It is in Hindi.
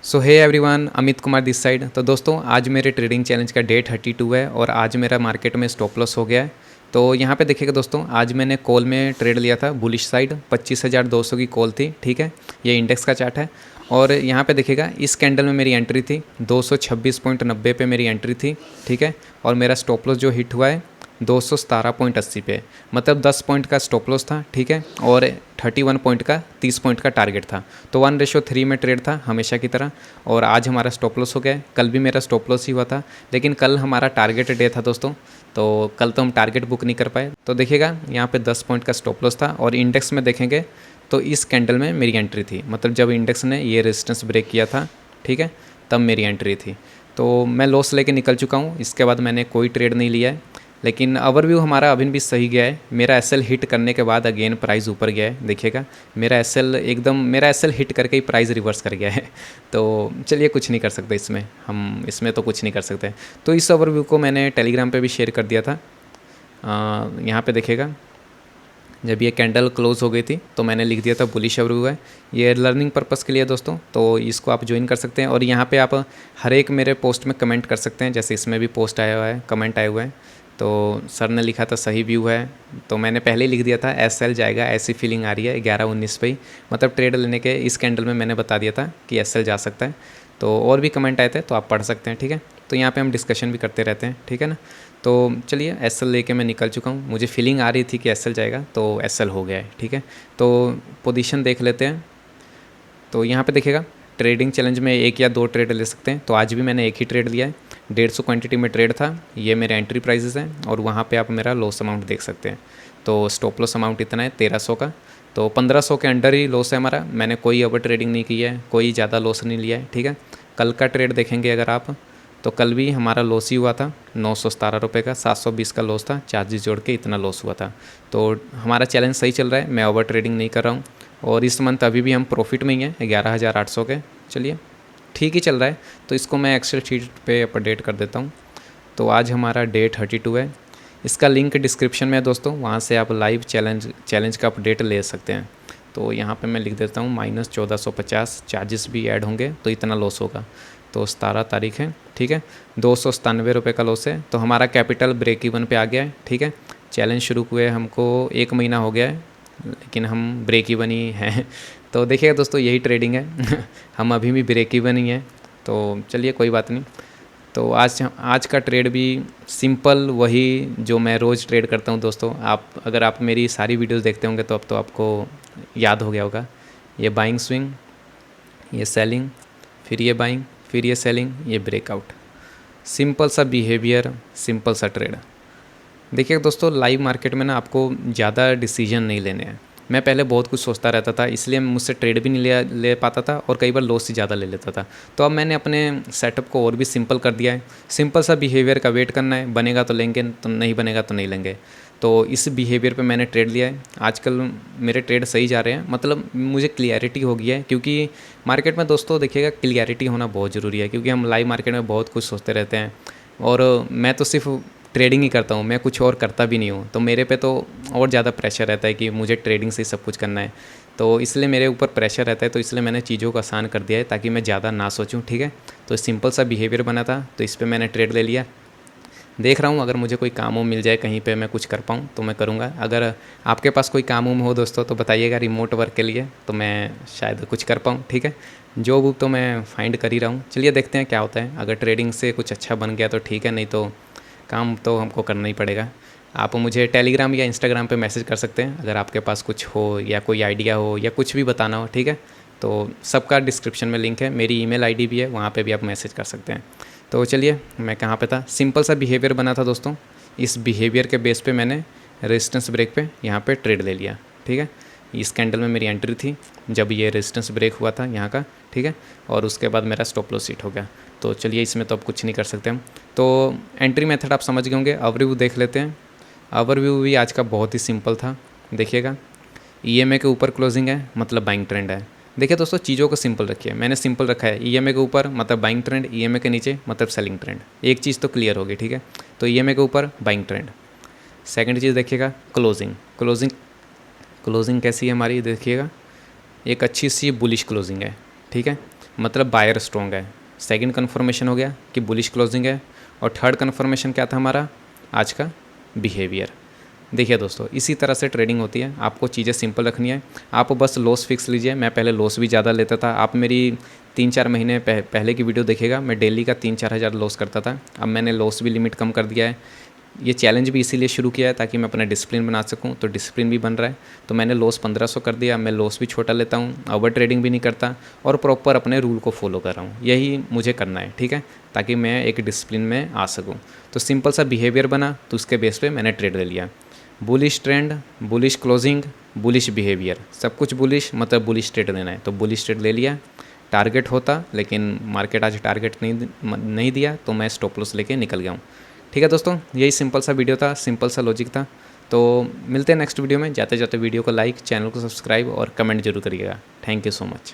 So hey everyone, Amit Kumar this side. तो दोस्तों आज मेरे ट्रेडिंग चैलेंज का डे 32 है और आज मेरा मार्केट में स्टॉप लॉस हो गया है। तो यहाँ पे देखिएगा दोस्तों, आज मैंने कॉल में ट्रेड लिया था बुलिश साइड, 25,200 की कॉल थी। ठीक है, ये इंडेक्स का चार्ट है। और यहाँ पे देखिएगा इस कैंडल में मेरी एंट्री थी 226.90 पे मेरी एंट्री थी। ठीक है, और मेरा स्टॉप लॉस जो हिट हुआ है 217.80 पे, मतलब 10 पॉइंट का स्टॉप लॉस था। ठीक है, और 31 पॉइंट का 30 पॉइंट का टारगेट था। तो 1:3 में ट्रेड था हमेशा की तरह। और आज हमारा स्टॉप लॉस हो गया है। कल भी मेरा स्टॉप लॉस ही हुआ था, लेकिन कल हमारा टारगेट डे था दोस्तों, तो कल तो हम टारगेट बुक नहीं कर पाए। तो देखिएगा यहाँ पे 10 पॉइंट का स्टॉप लॉस था। और इंडेक्स में देखेंगे तो इस कैंडल में मेरी एंट्री थी, मतलब जब इंडेक्स ने ये रेजिस्टेंस ब्रेक किया था, ठीक है, तब मेरी एंट्री थी। तो मैं लॉस लेके निकल चुका हूँ। इसके बाद मैंने कोई ट्रेड नहीं लिया है, लेकिन ओवरव्यू हमारा अभी भी सही गया है। मेरा एसएल हिट करने के बाद अगेन प्राइस ऊपर गया है। देखिएगा मेरा एसएल हिट करके ही प्राइस रिवर्स कर गया है। तो चलिए कुछ नहीं कर सकते इसमें, हम इसमें तो कुछ नहीं कर सकते। तो इस ओवरव्यू को मैंने टेलीग्राम पे भी शेयर कर दिया था। यहाँ पे देखिएगा जब ये कैंडल क्लोज हो गई थी तो मैंने लिख दिया था बुलिश ओवरव्यू है। ये लर्निंग पर्पज़ के लिए दोस्तों, तो इसको आप ज्वाइन कर सकते हैं। और यहाँ पे आप हर एक मेरे पोस्ट में कमेंट कर सकते हैं, जैसे इसमें भी पोस्ट आया हुआ है, कमेंट आए हुए हैं। तो सर ने लिखा था सही व्यू है, तो मैंने पहले ही लिख दिया था एसएल जाएगा, ऐसी फीलिंग आ रही है 11-19 पे ही, मतलब ट्रेड लेने के इस कैंडल में मैंने बता दिया था कि एसएल जा सकता है। तो और भी कमेंट आए थे तो आप पढ़ सकते हैं। ठीक है, तो यहाँ पे हम डिस्कशन भी करते रहते हैं। ठीक है ना, तो चलिए एसएल लेके मैं निकल चुका हूँ। मुझे फीलिंग आ रही थी कि एसएल जाएगा, तो एसएल हो गया है। ठीक है, तो पोजीशन देख लेते हैं। तो यहाँ पे देखिएगा ट्रेडिंग चैलेंज में 1 या 2 ट्रेड ले सकते हैं। तो आज भी मैंने एक ही ट्रेड लिया है, 150 क्वांटिटी में ट्रेड था। ये मेरे एंट्री प्राइसेस हैं और वहाँ पे आप मेरा लॉस अमाउंट देख सकते हैं। तो स्टॉप लॉस अमाउंट इतना है 1300 का। तो 1500 के अंडर ही लॉस है हमारा। मैंने कोई ओवर ट्रेडिंग नहीं की है, कोई ज़्यादा लॉस नहीं लिया है। ठीक है, कल का ट्रेड देखेंगे अगर आप, तो कल भी हमारा लॉस ही हुआ था 917 रुपये का, 720 का लॉस था, चार्जेस जोड़ के इतना लॉस हुआ था। तो हमारा चैलेंज सही चल रहा है, मैं ओवर ट्रेडिंग नहीं कर रहा हूँ। और इस मंथ अभी भी हम प्रॉफिट में ही हैं 11,800 के। चलिए ठीक ही चल रहा है। तो इसको मैं एक्सेल शीट पे अपडेट कर देता हूँ। तो आज हमारा डे 32 है। इसका लिंक डिस्क्रिप्शन में है दोस्तों, वहाँ से आप लाइव चैलेंज का अपडेट ले सकते हैं। तो यहाँ पे मैं लिख देता हूँ -1450, चार्जेस भी ऐड होंगे तो इतना लॉस होगा। तो 17 तारीख है। ठीक है, 297 रुपये का लॉस है। तो हमारा कैपिटल ब्रेक इवन पे आ गया है। ठीक है, चैलेंज शुरू हुए हमको 1 महीना हो गया है, लेकिन हम ब्रेक इवन ही हैं। तो देखिएगा दोस्तों यही ट्रेडिंग है। हम अभी भी ब्रेक इवन ही हैं। तो चलिए कोई बात नहीं। तो आज का ट्रेड भी सिंपल, वही जो मैं रोज़ ट्रेड करता हूँ दोस्तों। अगर आप मेरी सारी वीडियोस देखते होंगे तो अब तो आपको याद हो गया होगा। ये बाइंग स्विंग, ये सेलिंग, फिर ये बाइंग, फिर ये सेलिंग, ये ब्रेकआउट। सिंपल सा बिहेवियर, सिंपल सा ट्रेड। देखिए दोस्तों लाइव मार्केट में ना आपको ज़्यादा डिसीजन नहीं लेने हैं। मैं पहले बहुत कुछ सोचता रहता था, इसलिए मुझसे ट्रेड भी नहीं ले पाता था और कई बार लॉस ही ज़्यादा ले लेता था। तो अब मैंने अपने सेटअप को और भी सिंपल कर दिया है। सिंपल सा बिहेवियर का वेट करना है, बनेगा तो लेंगे, तो नहीं बनेगा तो नहीं लेंगे। तो इस बिहेवियर पे मैंने ट्रेड लिया है। आजकल मेरे ट्रेड सही जा रहे हैं, मतलब मुझे क्लियरिटी हो गई है। क्योंकि मार्केट में दोस्तों देखिएगा क्लियरिटी होना बहुत ज़रूरी है, क्योंकि हम लाइव मार्केट में बहुत कुछ सोचते रहते हैं। और मैं तो सिर्फ ट्रेडिंग ही करता हूँ, मैं कुछ और करता भी नहीं हूँ। तो मेरे पे तो और ज़्यादा प्रेशर रहता है कि मुझे ट्रेडिंग से ही सब कुछ करना है। तो इसलिए मेरे ऊपर प्रेशर रहता है, तो इसलिए मैंने चीज़ों को आसान कर दिया है ताकि मैं ज़्यादा ना सोचूं। ठीक है, तो सिंपल सा बिहेवियर बना था, तो इस पर मैंने ट्रेड ले लिया। देख रहा हूँ अगर मुझे कोई काम मिल जाए कहीं पे, मैं कुछ कर पाऊँ तो मैं करूँगा। अगर आपके पास कोई काम हो दोस्तों तो बताइएगा, रिमोट वर्क के लिए तो मैं शायद कुछ कर पाऊँ। ठीक है, जॉब तो मैं फाइंड कर ही रहा हूँ। चलिए देखते हैं क्या होता है। अगर ट्रेडिंग से कुछ अच्छा बन गया तो ठीक है, नहीं तो काम तो हमको करना ही पड़ेगा। आप मुझे टेलीग्राम या इंस्टाग्राम पे मैसेज कर सकते हैं अगर आपके पास कुछ हो या कोई आइडिया हो या कुछ भी बताना हो। ठीक है, तो सबका डिस्क्रिप्शन में लिंक है, मेरी ईमेल आईडी भी है, वहाँ पे भी आप मैसेज कर सकते हैं। तो चलिए मैं कहाँ पे था, सिंपल सा बिहेवियर बना था दोस्तों। इस बिहेवियर के बेस पे मैंने रेजिस्टेंस ब्रेक पे यहाँ पे ट्रेड ले लिया। ठीक है, इस कैंडल में मेरी एंट्री थी जब ये रेजिस्टेंस ब्रेक हुआ था यहाँ का। ठीक है, और उसके बाद मेरा स्टॉप लॉस हिट हो गया। तो चलिए इसमें तो अब कुछ नहीं कर सकते हम। तो एंट्री मेथड आप समझ गए होंगे। ओवरव्यू देख लेते हैं। ओवरव्यू भी आज का बहुत ही सिंपल था। देखिएगा ईएमए के ऊपर क्लोजिंग है, मतलब बाइंग ट्रेंड है। देखिए दोस्तों चीज़ों को सिंपल रखिए, मैंने सिंपल रखा है। ईएमए के ऊपर मतलब बाइंग ट्रेंड, ईएमए के नीचे मतलब सेलिंग ट्रेंड। एक चीज़ तो क्लियर होगी। ठीक है, तो ईएमए के ऊपर बाइंग ट्रेंड। सेकंड चीज़ देखिएगा क्लोजिंग कैसी है हमारी, देखिएगा एक अच्छी सी बुलिश क्लोजिंग है। ठीक है, मतलब बायर स्ट्रॉन्ग है। सेकंड कन्फर्मेशन हो गया कि बुलिश क्लोजिंग है। और थर्ड कन्फर्मेशन क्या था हमारा आज का? बिहेवियर। देखिए दोस्तों, इसी तरह से ट्रेडिंग होती है। आपको चीज़ें सिंपल रखनी है। आप बस लॉस फिक्स लीजिए। मैं पहले लॉस भी ज़्यादा लेता था। आप मेरी 3-4 महीने पहले की वीडियो देखिएगा, मैं डेली का 3-4 हज़ार लॉस करता था। अब मैंने लॉस भी लिमिट कम कर दिया है। ये चैलेंज भी इसीलिए शुरू किया है ताकि मैं अपना डिसिप्लिन बना सकूं। तो डिसिप्लिन भी बन रहा है। तो मैंने लॉस 1500 कर दिया। मैं लॉस भी छोटा लेता हूं, ओवर ट्रेडिंग भी नहीं करता और प्रॉपर अपने रूल को फॉलो कर रहा हूं। यही मुझे करना है, ठीक है, ताकि मैं एक डिसिप्लिन में आ सकूं। तो सिंपल सा बिहेवियर बना, तो उसके बेस पे मैंने ट्रेड ले लिया। Bullish trend, bullish closing, bullish behaviour, सब कुछ बुलिश, मतलब बुलिश ट्रेड लेना है तो बुलिश ट्रेड ले लिया। टारगेट होता, लेकिन मार्केट आज टारगेट नहीं दिया तो मैं स्टॉप लॉस लेके निकल गया हूँ। ठीक है दोस्तों, यही सिंपल सा वीडियो था, सिंपल सा लॉजिक था। तो मिलते हैं नेक्स्ट वीडियो में। जाते जाते वीडियो को लाइक, चैनल को सब्सक्राइब और कमेंट जरूर करिएगा। Thank you so much.